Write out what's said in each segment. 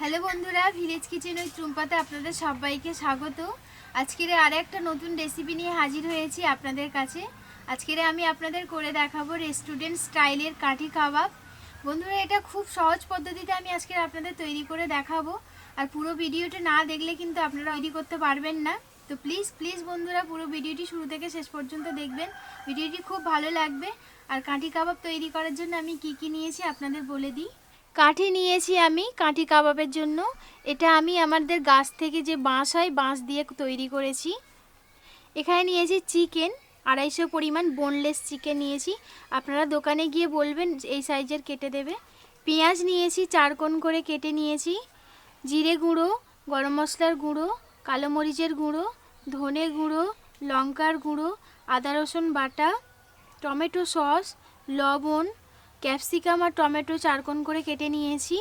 Hello বন্ধুরা, village kitchen ওই টুম্পাতে আপনাদের সবাইকে স্বাগত। আজকের আরেকটা নতুন রেসিপি নিয়ে হাজির হয়েছি আপনাদের কাছে। আজকের আমি আপনাদের করে দেখাবো রেস্টুরেন্ট স্টাইলের কাঠি কাবাব। বন্ধুরা, এটা খুব সহজ পদ্ধতিতে আমি আজকে আপনাদের তৈরি করে দেখাবো। আর পুরো ভিডিওটা না দেখলে কিন্তু আপনারা তৈরি করতে পারবেন না। তো প্লিজ বন্ধুরা, পুরো ভিডিওটি শুরু থেকে শেষ পর্যন্ত দেখবেন। ভিডিওটি খুব ভালো লাগবে। আর কাঠি কাবাব তৈরি করার জন্য আমি কি নিয়েছি আপনাদের বলে দিই। কাঠি নিয়েছি আমি কাঠি কাবাবের জন্য। এটা আমি আমাদের গাছ থেকে যে বাঁশ হয়, বাঁশ দিয়ে তৈরি করেছি। এখানে নিয়েছি চিকেন 250 পরিমাণ বোনলেস চিকেন নিয়েছি। আপনারা দোকানে গিয়ে বলবেন এই সাইজের কেটে দেবে। পেঁয়াজ নিয়েছি 4 কোণ করে কেটে নিয়েছি। জিরে গুঁড়ো, গরম মশলার গুঁড়ো, কালো মরিচের গুঁড়ো, ধনে গুঁড়ো, লঙ্কার গুঁড়ো, আদা রসুন বাটা, টমেটো সস, লবণ, ক্যাপসিকাম আর টমেটো 4 কোণ করে কেটে নিয়েছি।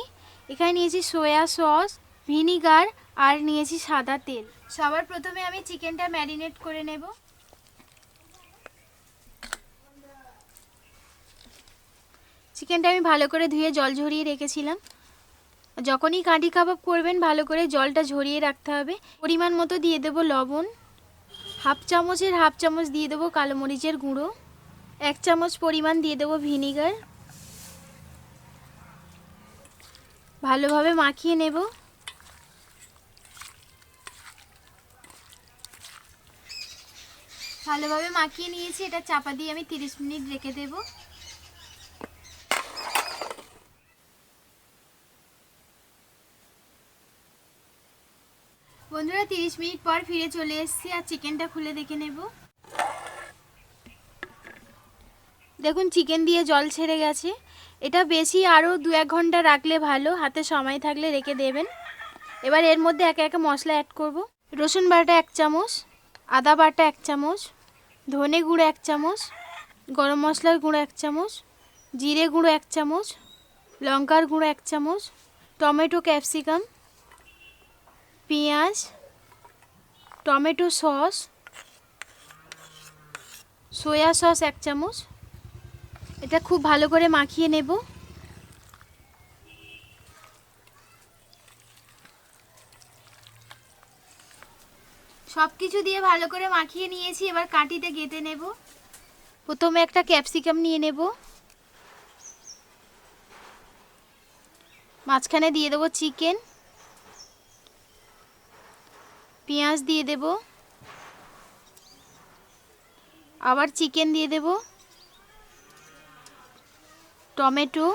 এখানে নিয়েছি সয়া সস, ভিনিগার আর নিয়েছি সাদা তেল। সবার প্রথমে আমি চিকেনটা ম্যারিনেট করে নেব। চিকেনটা আমি ভালো করে ধুয়ে জল ঝরিয়ে রেখেছিলাম। যখনই কাঠি কাবাব করবেন ভালো করে জলটা ঝরিয়ে রাখতে হবে। পরিমাণ মতো দিয়ে দেব লবণ, হাফ চামচ দিয়ে দেবো কালো মরিচের গুঁড়ো, 1 চামচ পরিমাণ দিয়ে দেবো ভিনিগার। ভালোভাবে মাখিয়ে নেব। ভালোভাবে মাখিয়ে নিয়েছি। এটা চাপা দিয়ে আমি 30 মিনিট রেখে দেব। বন্ধুরা, 30 মিনিট পর ফিরে চলে এসেছি। আর চিকেনটা খুলে দেখে নেব। দেখুন চিকেন দিয়ে জল ছেড়ে গেছে। এটা বেশি আরও 2-1 ঘন্টা রাখলে ভালো, হাতে সময় থাকলে রেখে দেবেন। এবার এর মধ্যে একে একে মশলা অ্যাড করব। রসুন বাটা 1 চামচ, আদা বাটা 1 চামচ, ধনে গুঁড়ো 1 চামচ, গরম মশলার গুঁড়ো 1 চামচ, জিরে গুঁড়ো 1 চামচ, লঙ্কার গুঁড়ো 1 চামচ, টমেটো, ক্যাপসিকাম, পেঁয়াজ, টমেটো সস, সয়া সস 1 চামচ। এটা খুব ভালো করে মাখিয়ে নেব। সব কিছু দিয়ে ভালো করে মাখিয়ে নিয়েছি। এবার কাঠিতে গেঁথে নেব। প্রথমে একটা ক্যাপসিকাম নিয়ে নেব। মাঝখানে দিয়ে দেবো চিকেন, পেঁয়াজ দিয়ে দেব, আবার চিকেন দিয়ে দেব, টমেটো,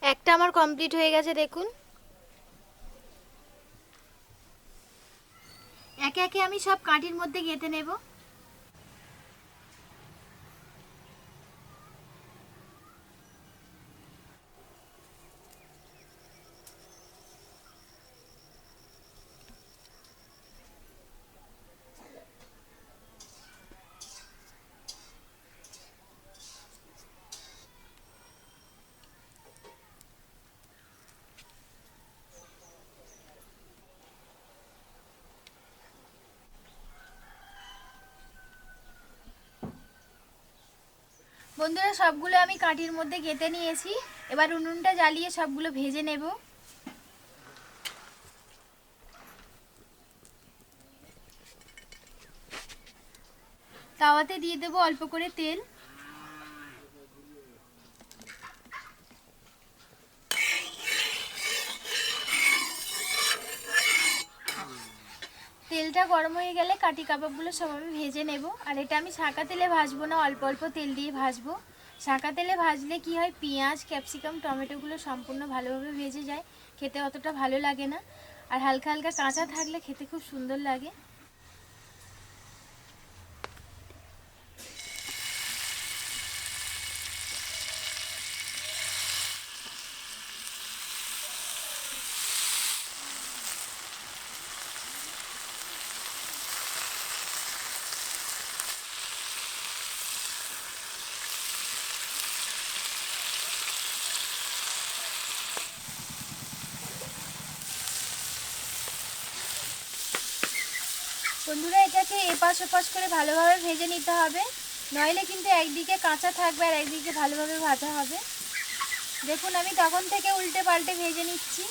একটা আমার কমপ্লিট হয়ে গেছে। দেখুন একে একে আমি সব কাঠির মধ্যে গেঁথে নেব। বন্ধুরা, সবগুলো আমি কাঠির মধ্যে গেঁথে নিয়েছি। এবার উনুনটা জ্বালিয়ে সবগুলো ভেজে নেব। তাওয়াতে দিয়ে দেব অল্প করে তেল। তেলটা গরম হয়ে গেলে কাঠি কাবাবগুলো সব আমি ভেজে নেব। আর এটা আমি ছাঁকা তেলে ভাজবো না, অল্প অল্প তেল দিয়ে ভাজবো। ছাঁকা তেলে ভাজলে কি হয়, পেঁয়াজ, ক্যাপসিকাম, টমেটোগুলো সম্পূর্ণ ভালোভাবে ভেজে যায়, খেতে অতটা ভালো লাগে না। আর হালকা হালকা কাঁচা থাকলে খেতে খুব সুন্দর লাগে। বন্ধুরা এটাকে এপাশ ওপাশ করে ভালোভাবে ভেজে নিতে হবে, নইলে কিন্তু একদিকে কাঁচা থাকবে আর একদিকে ভালোভাবে ভাজা হবে। দেখুন আমি তখন থেকে উল্টে পাল্টে ভেজে নিচ্ছি।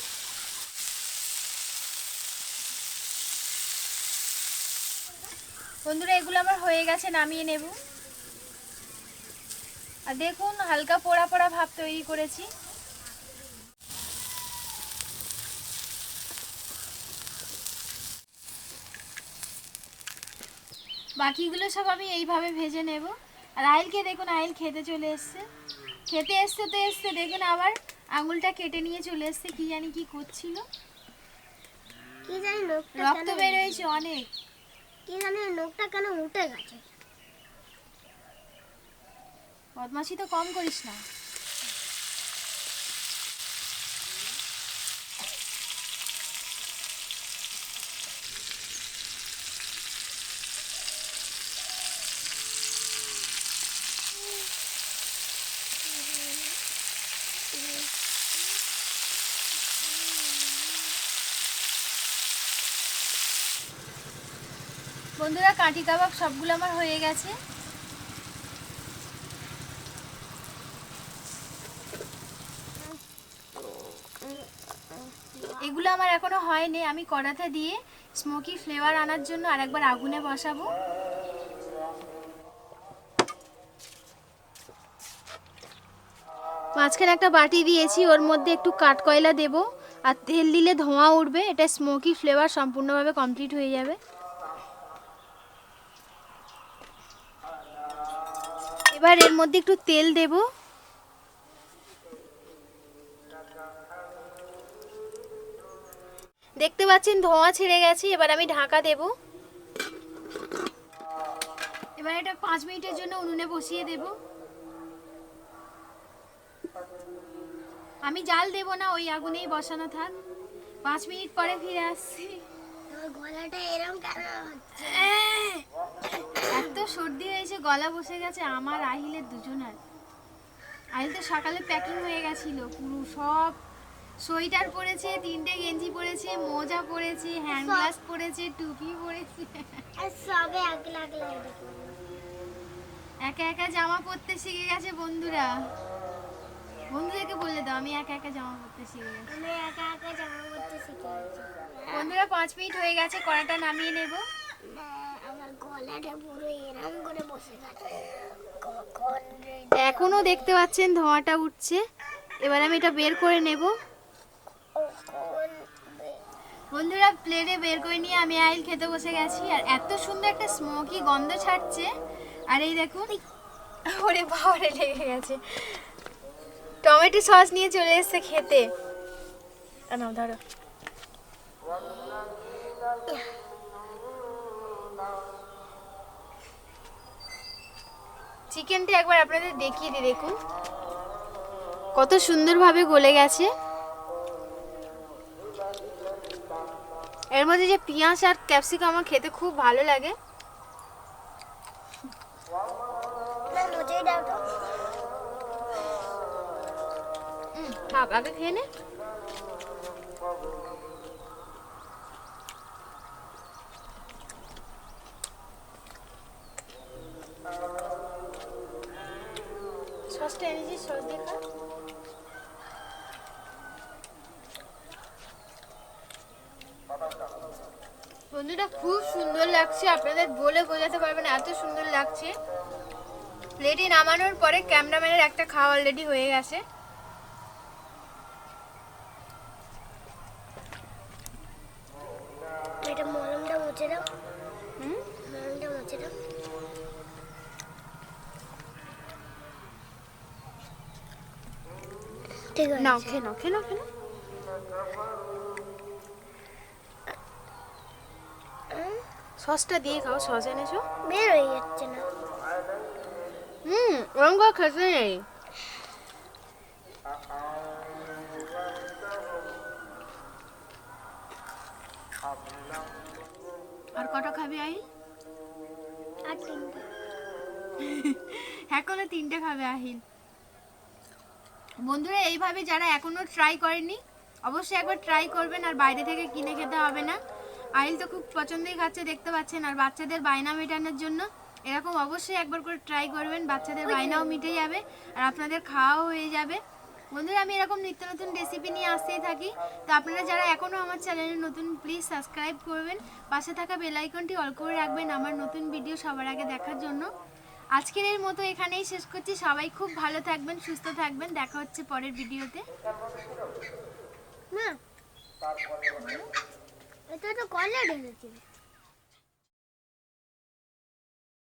বন্ধুরা এগুলো আমার হয়ে গেছে, নামিয়ে নেব। আর দেখুন হালকা পোড়া পোড়া ভাব তৈরি করেছি। বাকিগুলো সব আমি এইভাবে ভেজে নেব। আর আইলকে দেখুন, আইল খেতে চলে এসছে। খেতে এসছে দেখুন আবার আঙুলটা কেটে নিয়ে চলে এসছে, কি জানি কি করছিল, কি জানি রক্ত বের হয়েছে অনেক, কি জানি নখটা কেন উঠে গেছে। বদমাশি তো কম করিস না। বন্ধুরা কাঠি কাবাব সবগুলো আমার হয়ে গেছে। এগুলো আমার এখনো হয়নি, আমি কড়াতে দিয়ে স্মোকি ফ্লেভার আনার জন্য আরেকবার আগুনে বসাবো। মাঝখানে একটা বাটি দিয়েছি, ওর মধ্যে একটু কাঠকয়লা দেব আর তেল দিলে ধোঁয়া উঠবে, এটা স্মোকি ফ্লেভার সম্পূর্ণভাবে কমপ্লিট হয়ে যাবে। এবার এর মধ্যে একটু তেল দেব। দেখতে পাচ্ছেন ধোঁয়া ছেড়ে গেছে, এবার আমি ঢাকা দেব। এবার এটা 5 মিনিটের জন্য উনুনে বসিয়ে দেব। আমি জাল দেব না, ওই আগুনেই বসানো থাক। 5 মিনিট পরে ফিরে আসছি। গলাটা এরকম কেন হচ্ছে? এত সর্দি হয়েছে, গলা বসে গেছে আমার আহিলের দুজনের। আহিল তো সকালে প্যাকিং হয়ে গেছিল পুরো, সব সোয়েটার পরেছে, 3টে গেঞ্জি পরেছে, মোজা পরেছে, হ্যান্ড গ্লাভস পরেছে, টুপি পরেছে, আর সবে আগলা আগলা একা একা জামা পরতে শিখে গেছে। বন্ধুদেরকে বলে দাও আমি একা একা জামা পরতে শিখে গেছি। আমি একা একা জামা পরতে শিখে গেছি। বন্ধুরা 5 মিনিট হয়ে গেছে, কড়াটা নামিয়ে নেব। আমার গলাটা পুরো এরকম করে বসে গেছে। এখনো দেখতে পাচ্ছেন ধোঁয়াটা উঠছে। এবার আমি এটা বের করে নেব। বন্ধুরা প্লেটে বের করে নিয়ে আমি আইল খেতে বসে গেছি। আর এত সুন্দর একটা স্মোকি গন্ধ ছাড়ছে। আর এই দেখুন, ওরে বাবারে লেগে গেছে। টমেটো সস নিয়ে চলে এসেছে খেতে। নাও ধরো। চিকেনটা একবার আপনাদের দেখিয়ে দিই, দেখুন কত সুন্দরভাবে গলে গেছে। এর মধ্যে যে পেঁয়াজ আর ক্যাপসিকাম আমার খেতে খুব ভালো লাগে। থাক, আগে খেয়ে নে। সসটা এনেছি, সস দিয়ে খা। বন্ধুটা খুব সুন্দর লাগছে, আপনাদের বলে বোঝাতে পারবেন না, এত সুন্দর লাগছে। প্লেটে নামানোর পরে ক্যামেরাম্যানের একটা খাওয়া অলরেডি হয়ে গেছে। এটা মলমটা মুছে দাও। মলমটা মুছে দাও। ঠিক আছে, নাও খেয়ে নাও, খেয়ে নাও, খেয়ে নাও। সসটা দিয়ে খাও, সস এনেছো। বের হয়ে যাচ্ছে না। ওরকম করে খেতে নেই। আর কটা খাবি আই? আর 3টে। এখনো 3টে খাবে আহিল। বন্ধুরা এইভাবে যারা এখনো ট্রাই করেনি অবশ্যই একবার ট্রাই করবেন, আর বাইরে থেকে কিনে খেতে হবে না। আইল তো খুব পছন্দই খাচ্ছে দেখতে পাচ্ছেন। আর বাচ্চাদের বায়না মেটানোর জন্য এরকম অবশ্যই একবার করে ট্রাই করবেন, বাচ্চাদের বায়নাও মিটে যাবে আর আপনাদের খাওয়াও হয়ে যাবে। বন্ধুরা, আমি এরকম নিত্য নতুন রেসিপি নিয়ে আসতেই থাকি। তো আপনারা যারা এখনও আমার চ্যানেলে নতুন, প্লিজ সাবস্ক্রাইব করবেন, পাশে থাকা বেল আইকনটি অল করে রাখবেন আমার নতুন ভিডিও সবার আগে দেখার জন্য। আজকের এর মতো এখানেই শেষ করছি। সবাই খুব ভালো থাকবেন, সুস্থ থাকবেন, দেখা হচ্ছে পরের ভিডিওতে। মা, এটা তো কলা ঢেলেছিল।